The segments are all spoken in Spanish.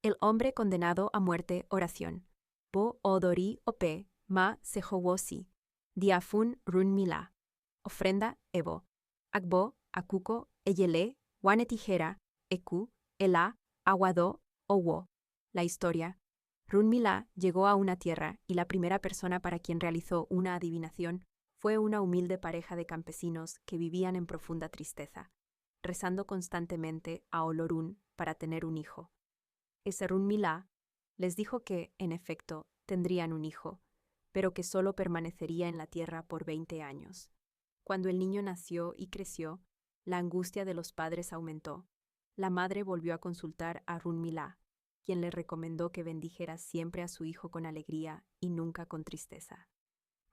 El hombre condenado a muerte, oración. Bo odori ope, ma sejowosi. Diafun runmila. Ofrenda, evo. Agbo, akuko, eyele, wane tijera, eku, ela, aguado, owo. La historia. Runmila llegó a una tierra y la primera persona para quien realizó una adivinación fue una humilde pareja de campesinos que vivían en profunda tristeza, rezando constantemente a Olorun para tener un hijo. Ese Runmila les dijo que, en efecto, tendrían un hijo, pero que solo permanecería en la tierra por 20 años. Cuando el niño nació y creció, la angustia de los padres aumentó. La madre volvió a consultar a Runmila, quien le recomendó que bendijera siempre a su hijo con alegría y nunca con tristeza.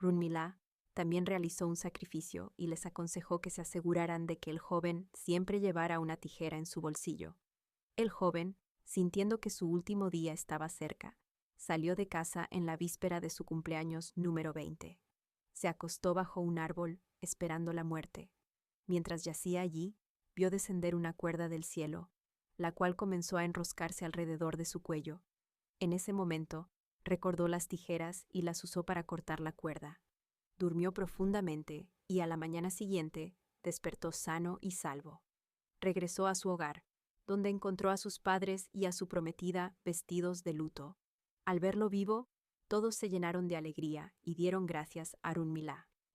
Runmila también realizó un sacrificio y les aconsejó que se aseguraran de que el joven siempre llevara una tijera en su bolsillo. El joven, sintiendo que su último día estaba cerca, salió de casa en la víspera de su cumpleaños número 20. Se acostó bajo un árbol, esperando la muerte. Mientras yacía allí, vio descender una cuerda del cielo, la cual comenzó a enroscarse alrededor de su cuello. En ese momento, recordó las tijeras y las usó para cortar la cuerda. Durmió profundamente y a la mañana siguiente despertó sano y salvo. Regresó a su hogar, donde encontró a sus padres y a su prometida vestidos de luto. Al verlo vivo, todos se llenaron de alegría y dieron gracias a Runmila.